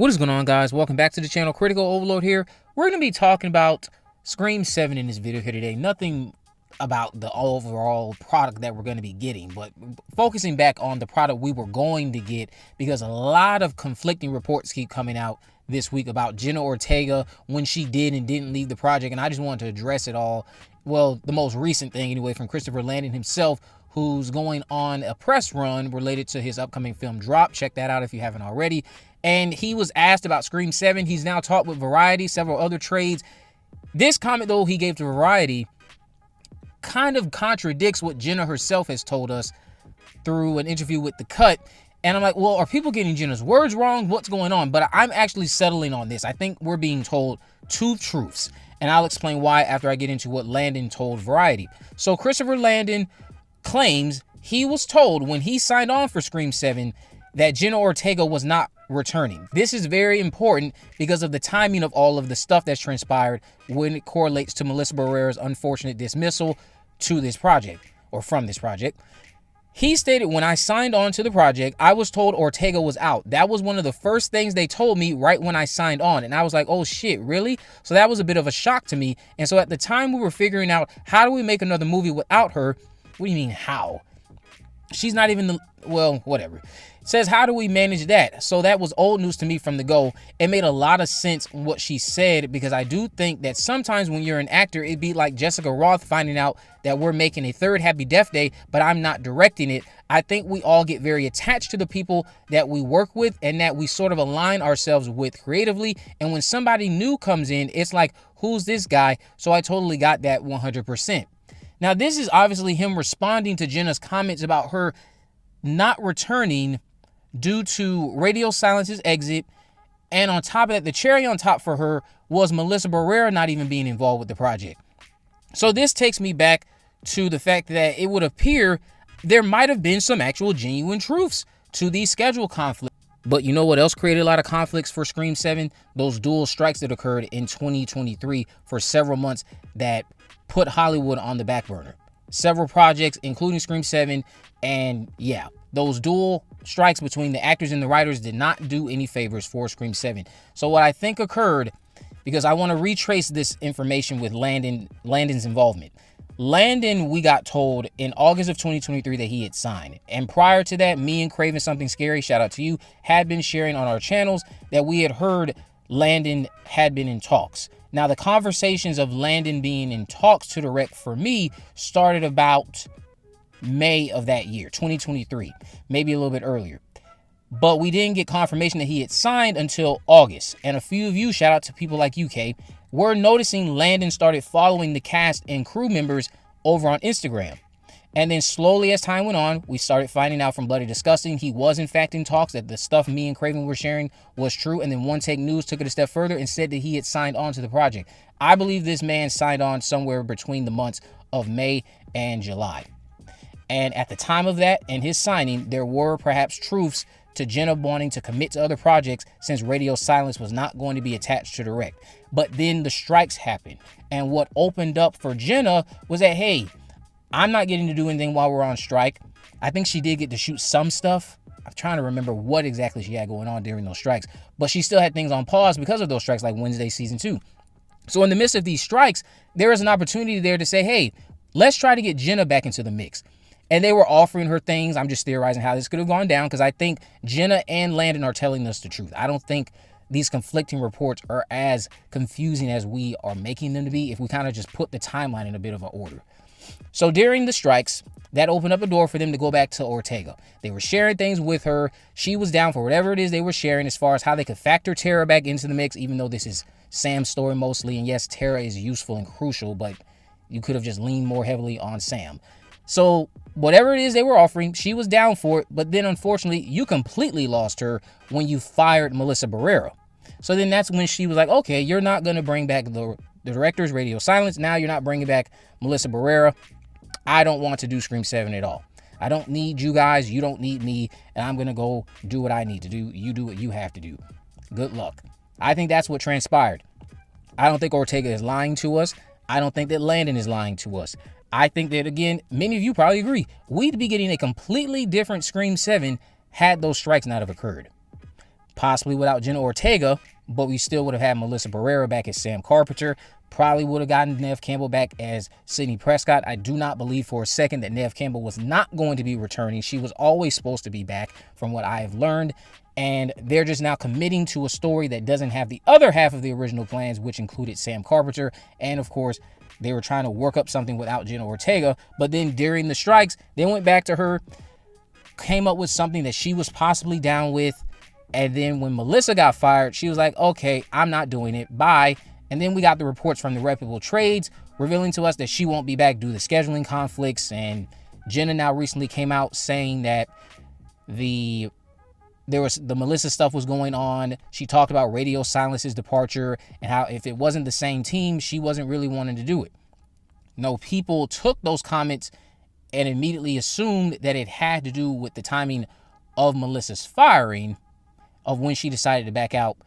What is going on, guys? Welcome back to the channel. Critical Overlord here. We're going to be talking about Scream 7 in this video here today. Nothing about the overall product that we're going to be getting, but focusing back on the product we were going to get, because a lot of conflicting reports keep coming out this week about Jenna Ortega, when she did and didn't leave the project, and I just wanted to address it all. Well, the most recent thing anyway, from Christopher Landon himself, who's going on a press run related to his upcoming film Drop. Check that out if you haven't already. And he was asked about Scream 7. He's now talked with Variety, several other trades. This comment, though, he gave to Variety kind of contradicts what Jenna herself has told us through an interview with The Cut. And I'm like, well, are people getting Jenna's words wrong? What's going on? But I'm actually settling on this. I think we're being told two truths. And I'll explain why after I get into what Landon told Variety. So Christopher Landon claims he was told when he signed on for Scream 7 that Jenna Ortega was not returning. This is very important because of the timing of all of the stuff that's transpired when it correlates to Melissa Barrera's unfortunate dismissal to this project, or from this project. He stated, when I signed on to the project, I was told Ortega was out. That was one of the first things they told me right when I signed on. And I was like, oh shit, really? So that was a bit of a shock to me. And so at the time we were figuring out, how do we make another movie without her? What do you mean, how? She's not even the, well, whatever. It says, how do we manage that? So that was old news to me from the go. It made a lot of sense what she said, because I do think that sometimes when you're an actor, it'd be like Jessica Roth finding out that we're making a third Happy Death Day, but I'm not directing it. I think we all get very attached to the people that we work with and that we sort of align ourselves with creatively. And when somebody new comes in, it's like, who's this guy? So I totally got that 100%. Now, this is obviously him responding to Jenna's comments about her not returning due to Radio Silence's exit. And on top of that, the cherry on top for her was Melissa Barrera not even being involved with the project. So this takes me back to the fact that it would appear there might have been some actual genuine truths to these schedule conflicts. But you know what else created a lot of conflicts for Scream 7? Those dual strikes that occurred in 2023 for several months that put Hollywood on the back burner. Several projects, including Scream 7, and yeah, those dual strikes between the actors and the writers did not do any favors for Scream 7. So what I think occurred, because I want to retrace this information with Landon's involvement. Landon, we got told in August of 2023 that he had signed. And prior to that, me and Craven Something Scary, shout out to you, had been sharing on our channels that we had heard Landon had been in talks. Now, the conversations of Landon being in talks to direct for me started about May of that year, 2023, maybe a little bit earlier. But we didn't get confirmation that he had signed until August. And a few of you, shout out to people like UK, were noticing Landon started following the cast and crew members over on Instagram. And then slowly as time went on, we started finding out from Bloody Disgusting he was in fact in talks, that the stuff me and Craven were sharing was true. And then One Take News took it a step further and said that he had signed on to the project. I believe this man signed on somewhere between the months of May and July. And at the time of that and his signing, there were perhaps truths to Jenna wanting to commit to other projects since Radio Silence was not going to be attached to direct. But then the strikes happened. And what opened up for Jenna was that, hey, I'm not getting to do anything while we're on strike. I think she did get to shoot some stuff. I'm trying to remember what exactly she had going on during those strikes. But she still had things on pause because of those strikes, like Wednesday Season 2. So in the midst of these strikes, there is an opportunity there to say, hey, let's try to get Jenna back into the mix. And they were offering her things. I'm just theorizing how this could have gone down, because I think Jenna and Landon are telling us the truth. I don't think these conflicting reports are as confusing as we are making them to be if we kind of just put the timeline in a bit of an order. So during the strikes, that opened up a door for them to go back to Ortega. They were sharing things with her. She was down for whatever it is they were sharing as far as how they could factor Tara back into the mix, even though this is Sam's story mostly. And yes, Tara is useful and crucial, but you could have just leaned more heavily on Sam. So whatever it is they were offering, she was down for it. But then unfortunately, you completely lost her when you fired Melissa Barrera. So then that's when she was like, okay, you're not going to bring back the director's Radio Silence. Now you're not bringing back Melissa Barrera. I don't want to do Scream 7 at all. I don't need you guys. You don't need me. And I'm going to go do what I need to do. You do what you have to do. Good luck. I think that's what transpired. I don't think Ortega is lying to us. I don't think that Landon is lying to us. I think that, again, many of you probably agree, we'd be getting a completely different Scream 7 had those strikes not have occurred. possibly without Jenna Ortega, but we still would have had Melissa Barrera back as Sam Carpenter. Probably would have gotten Neve Campbell back as Sidney Prescott. I do not believe for a second that Neve Campbell was not going to be returning. She was always supposed to be back, from what I have learned. And they're just now committing to a story that doesn't have the other half of the original plans, which included Sam Carpenter. And of course, they were trying to work up something without Jenna Ortega. But then during the strikes, they went back to her, came up with something that she was possibly down with. And then when Melissa got fired, she was like, okay, I'm not doing it. Bye. And then we got the reports from the reputable trades revealing to us that she won't be back due to scheduling conflicts. And Jenna now recently came out saying that the Melissa stuff was going on. She talked about Radio Silence's departure and how if it wasn't the same team, she wasn't really wanting to do it. No, people took those comments and immediately assumed that it had to do with the timing of Melissa's firing, of when she decided to back out.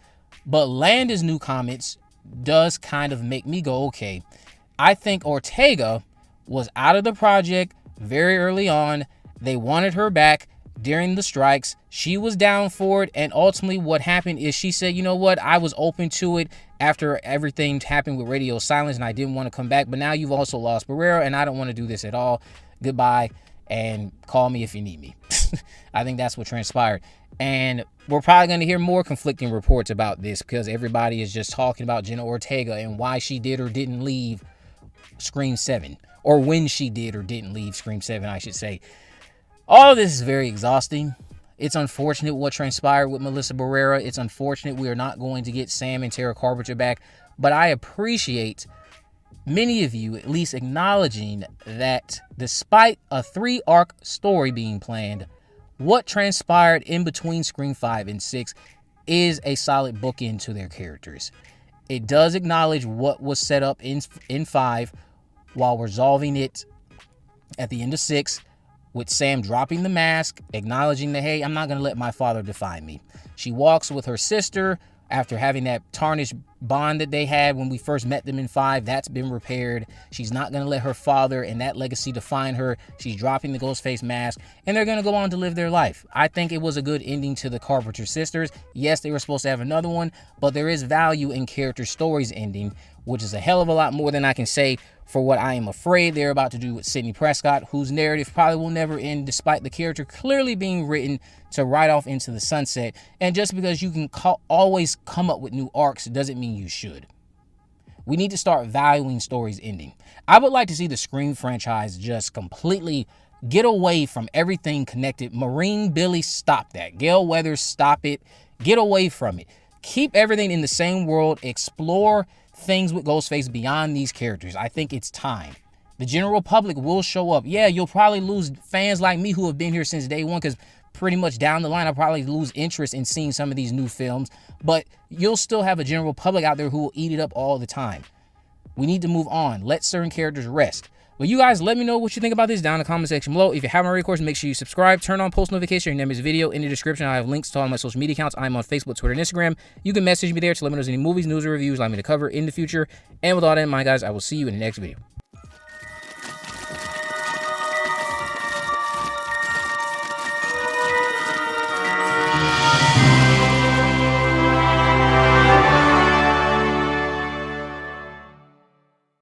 But Landon's new comments does kind of make me go, okay, I think Ortega was out of the project very early on. They wanted her back during the strikes. She was down for it. And ultimately what happened is she said, you know what, I was open to it after everything happened with Radio Silence and I didn't want to come back. But now you've also lost Barrera and I don't want to do this at all. Goodbye and call me if you need me. I think that's what transpired. And we're probably going to hear more conflicting reports about this because everybody is just talking about Jenna Ortega and why she did or didn't leave Scream 7. Or when she did or didn't leave Scream 7, I should say. All of this is very exhausting. It's unfortunate what transpired with Melissa Barrera. It's unfortunate we are not going to get Sam and Tara Carpenter back. But I appreciate many of you at least acknowledging that despite a 3-arc story being planned, what transpired in between Scream 5 and 6 is a solid bookend to their characters. It does acknowledge what was set up in 5 while resolving it at the end of 6 with Sam dropping the mask, acknowledging that, hey, I'm not going to let my father define me. She walks with her sister after having that tarnished bond that they had when we first met them in 5. That's been repaired. She's not going to let her father and that legacy define her. She's dropping the Ghostface mask, and they're going to go on to live their life. I think it was a good ending to the Carpenter sisters. Yes, they were supposed to have another one, but there is value in character stories ending, which is a hell of a lot more than I can say for what I am afraid they're about to do with Sidney Prescott, whose narrative probably will never end despite the character clearly being written to ride off into the sunset. And just because you can always come up with new arcs doesn't mean you should. We need to start valuing stories ending. I would like to see the Scream franchise just completely get away from everything connected. Marine Billy, stop that. Gale Weathers, stop it. Get away from it. Keep everything in the same world. Explore things with Ghostface beyond these characters. I think it's time. The general public will show up. Yeah, you'll probably lose fans like me who have been here since day one, because pretty much down the line I'll probably lose interest in seeing some of these new films, but you'll still have a general public out there who will eat it up all the time. We need to move on. Let certain characters rest. But you guys, let me know what you think about this down in the comment section below. If you haven't already, of course, make sure you subscribe, turn on post notifications, your name is video. In the description, I have links to all my social media accounts. I'm on Facebook, Twitter, and Instagram. You can message me there to let me know any movies, news, or reviews you'd like me to cover in the future. And with all that in mind, guys, I will see you in the next video.